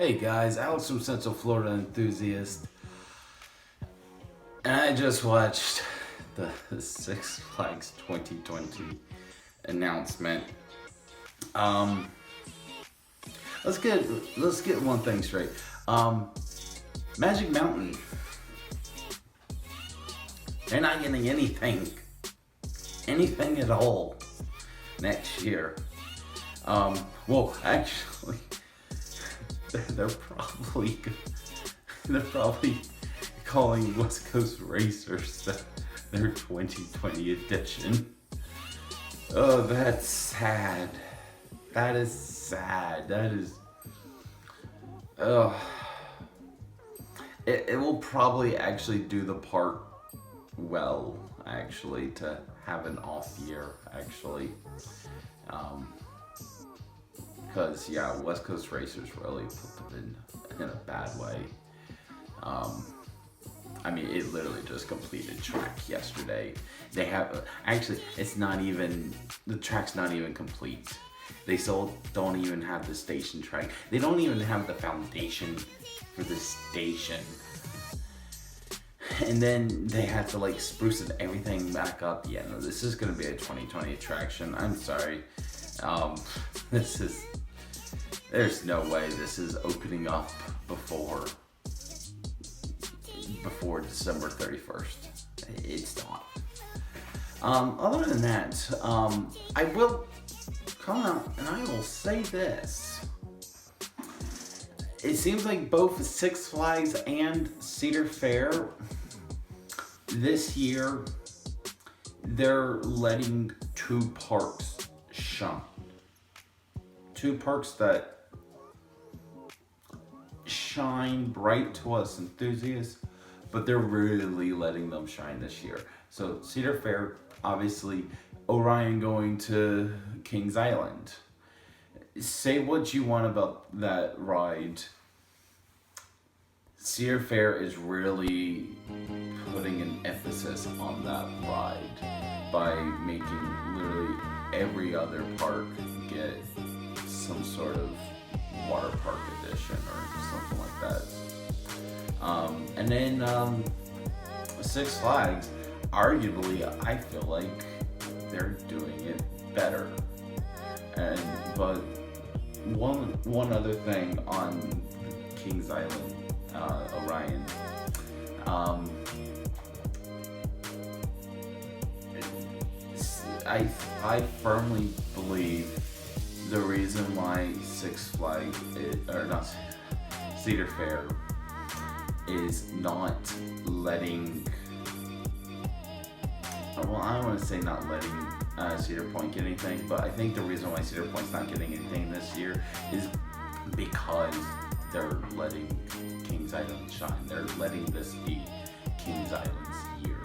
Hey guys, Alex from Central Florida Enthusiast, and I just watched the Six Flags 2020 announcement. Let's get one thing straight. Magic Mountain, they're not getting anything at all next year. Well, actually. They're probably calling West Coast Racers their 2020 edition. Oh, that's sad. That is sad. That is. Oh. It will probably actually do the part well, actually, to have an off year, actually. Because, West Coast Racers really put them in a bad way. It literally just completed track yesterday. They have, actually, the track's not even complete. They still don't even have the station track. They don't even have the foundation for the station. And then they have to spruce everything back up. Yeah, no, this is gonna be a 2020 attraction. I'm sorry. There's no way this is opening up before December 31st. It's not. Other than that, I will come out and I will say this. It seems like both Six Flags and Cedar Fair this year, they're letting two parks shine. Two parks that shine bright to us enthusiasts, but they're really letting them shine this year. So Cedar Fair, obviously, Orion going to Kings Island. Say what you want about that ride. Cedar Fair is really putting an emphasis on that ride by making literally every other park get some sort of water park edition or something like that. And then Six Flags, arguably, I feel like they're doing it better. But one other thing on Kings Island, Orion. I firmly believe the reason why Six Flags, Cedar Fair, is not letting, well, I don't want to say not letting Cedar Point get anything, but I think the reason why Cedar Point's not getting anything this year is because they're letting Kings Island shine. They're letting this be Kings Island's year.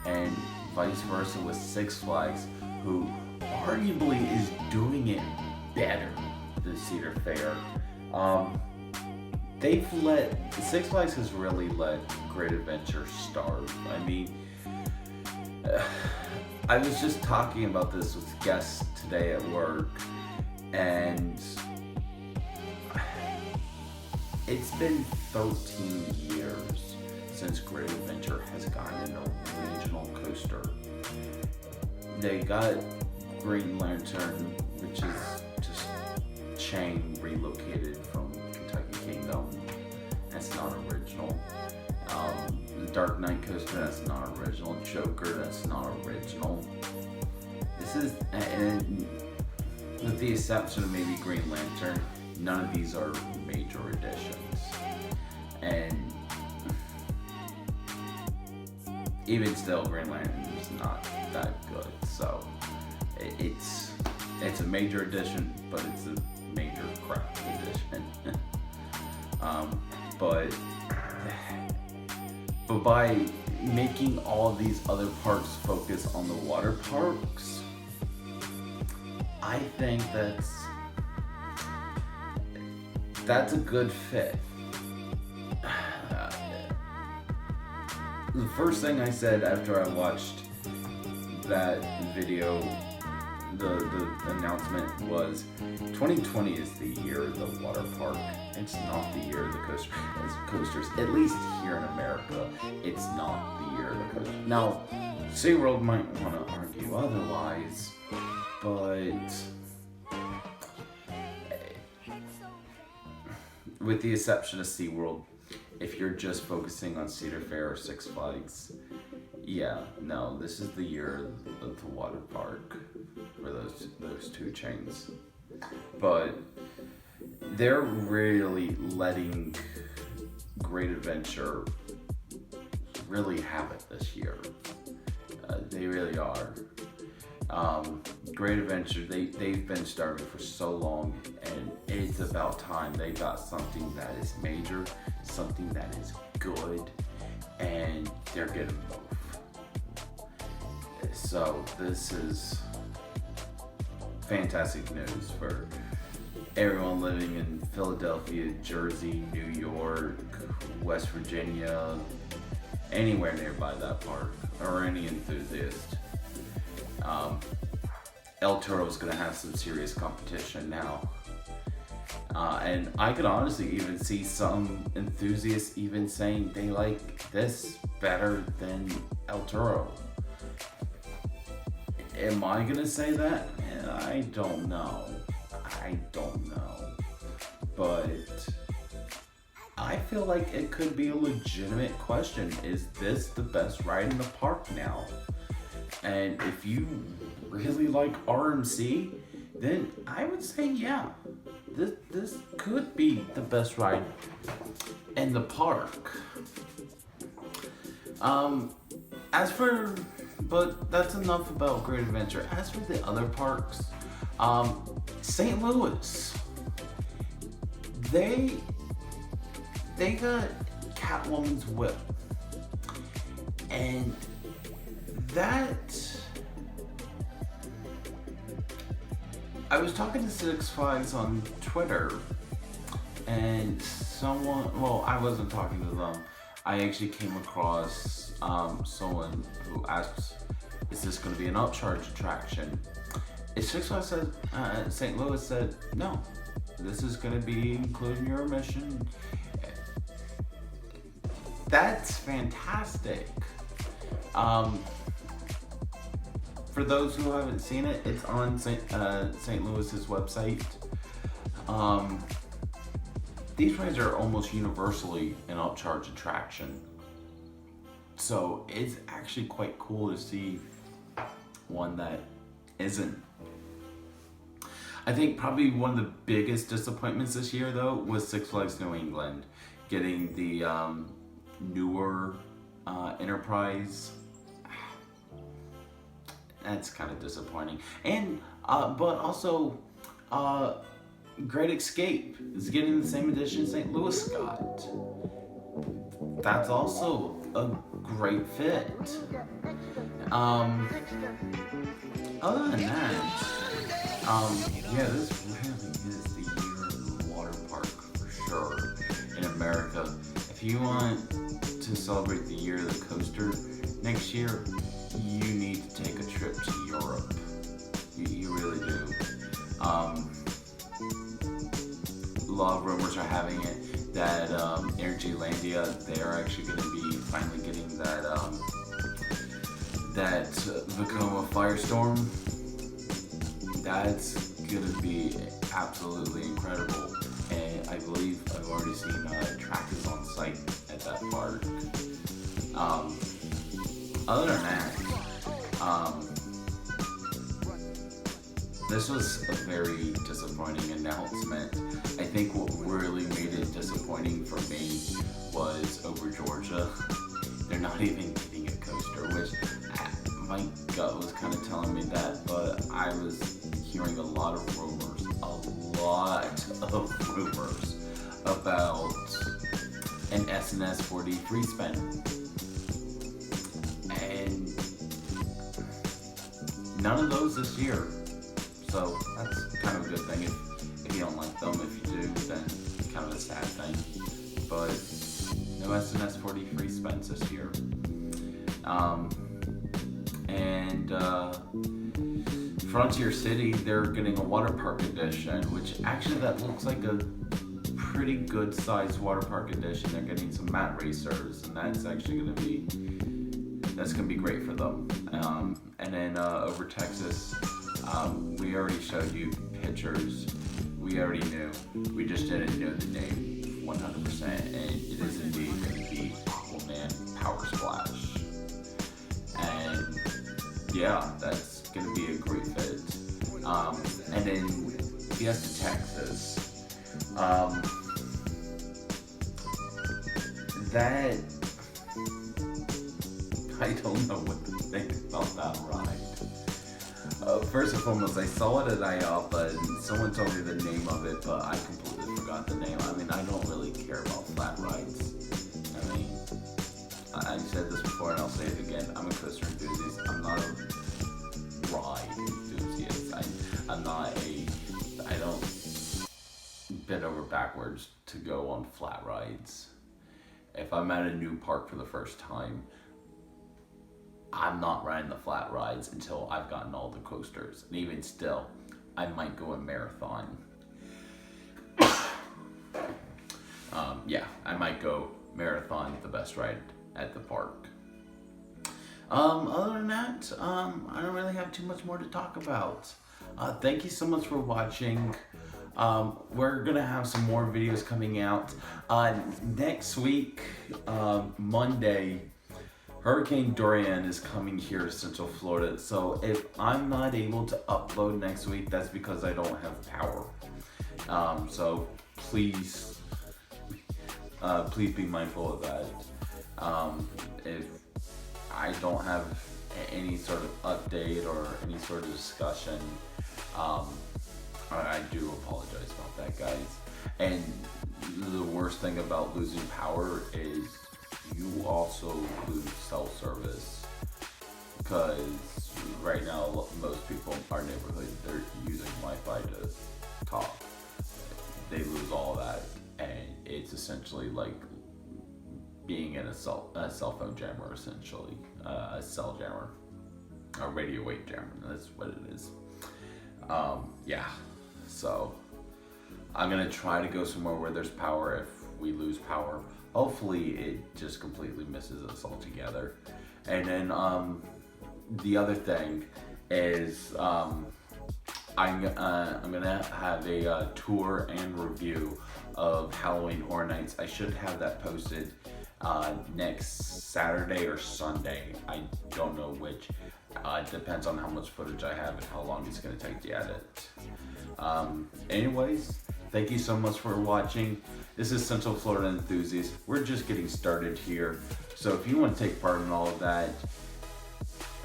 And vice versa with Six Flags, who arguably is doing it better than Cedar Fair. Six Flags has really let Great Adventure starve. I was just talking about this with guests today at work, and it's been 13 years since Great Adventure has gotten a regional coaster. They got Green Lantern, which is just Chang relocated from Kentucky Kingdom. That's not original. The Dark Knight coaster, that's not original. Joker, that's not original. This is, and with the exception of maybe Green Lantern, none of these are major additions. And even still, Green Lantern is not that good. So it's a major addition, but it's a major crap addition. But by making all these other parks focus on the water parks, I think that's a good fit. The first thing I said after I watched that video the announcement was 2020 is the year of the water park. It's not the year of the coasters. At least here in America, it's not the year of the coasters. Now, SeaWorld might want to argue otherwise, but with the exception of SeaWorld, if you're just focusing on Cedar Fair or Six Flags, yeah, no, this is the year of the water park for those two chains. But they're really letting Great Adventure really have it this year. They really are. Great Adventure, they've been starving for so long, and it's about time they got something that is major, something that is good, and they're getting both. So this is fantastic news for everyone living in Philadelphia, Jersey, New York, West Virginia, anywhere nearby that park, or any enthusiast. El Toro's gonna have some serious competition now. And I could honestly even see some enthusiasts even saying they like this better than El Toro. Am I gonna say that? I don't know. But I feel like it could be a legitimate question. Is this the best ride in the park now? And if you really like RMC, then I would say yeah. This could be the best ride in the park. But that's enough about Great Adventure. As for the other parks, St. Louis, they got Catwoman's whip, and that, I was talking to Six Flags on Twitter, and I wasn't talking to them. I actually came across someone who asked, is this going to be an upcharge attraction? And Six Flags said, St. Louis said, no, this is going to be including your admission. That's fantastic. For those who haven't seen it, it's on St. Louis's website. These rides are almost universally an upcharge attraction. So it's actually quite cool to see one that isn't. I think probably one of the biggest disappointments this year, though, was Six Flags New England getting the newer Enterprise. That's kind of disappointing. And but also Great Escape is getting the same edition St. Louis got. That's also a great fit. Other than that, yeah, this really is the year of the water park for sure in America. If you want to celebrate the year of the coaster next year, you need to take a trip to Europe. You really do. A lot of rumors are having it that Energylandia, they are actually going to be finally getting that Vekoma Firestorm. That's going to be absolutely incredible. And I believe I've already seen trackers on site at that park. Other than that, this was a very disappointing announcement. I think what really made it disappointing for me was over Georgia. They're not even getting a coaster, which my gut was kind of telling me that, but I was hearing a lot of rumors about an SNS 4D free spin. And none of those this year. So that's kind of a good thing. If you don't like them, if you do, then kind of a sad thing. But no SNS 4D free spins this year. Frontier City, they're getting a water park edition, which actually that looks like a pretty good sized water park edition. They're getting some mat racers, and that's actually gonna be great for them. And then over Texas, we already showed you pictures. We already knew. We just didn't know the name 100%, and it is indeed going to be Aquaman Power Splash. And yeah, that's going to be a great fit. And then Fiesta Texas. That I don't know what to think about that ride. First and foremost, I saw it at IOPA and someone told me the name of it, but I completely forgot the name. I mean, I don't really care about flat rides. I mean, I said this before and I'll say it again. I'm a coaster enthusiast. I'm not a ride enthusiast. I don't bend over backwards to go on flat rides. If I'm at a new park for the first time, I'm not riding the flat rides until I've gotten all the coasters. And even still, I might go a marathon. Yeah, I might go marathon, the best ride at the park. Other than that, I don't really have too much more to talk about. Thank you so much for watching. We're gonna have some more videos coming out. Next week, Monday, Hurricane Dorian is coming here to Central Florida, so if I'm not able to upload next week, that's because I don't have power. So please be mindful of that. If I don't have any sort of update or any sort of discussion, I do apologize about that, guys. And the worst thing about losing power is you also lose cell service, because right now most people in our neighborhood, they're using Wi-Fi to talk. They lose all of that, and it's essentially like being in a cell phone jammer, essentially a cell jammer, a radio wave jammer. That's what it is. Yeah, so I'm gonna try to go somewhere where there's power. If we lose power, hopefully it just completely misses us altogether. And then the other thing is I'm gonna have a tour and review of Halloween Horror Nights. I should have that posted next Saturday or Sunday. I don't know which. It depends on how much footage I have and how long it's gonna take to edit. Anyways, thank you so much for watching. This is Central Florida Enthusiast. We're just getting started here. So if you want to take part in all of that,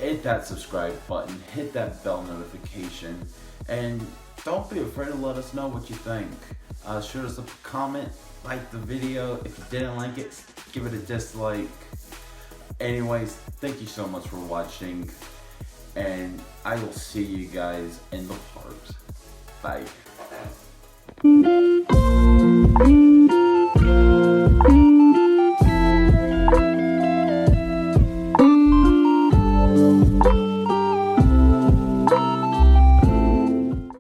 hit that subscribe button, hit that bell notification, and don't be afraid to let us know what you think. Shoot us a comment, like the video. If you didn't like it, give it a dislike. Anyways, thank you so much for watching, and I will see you guys in the parks. Bye.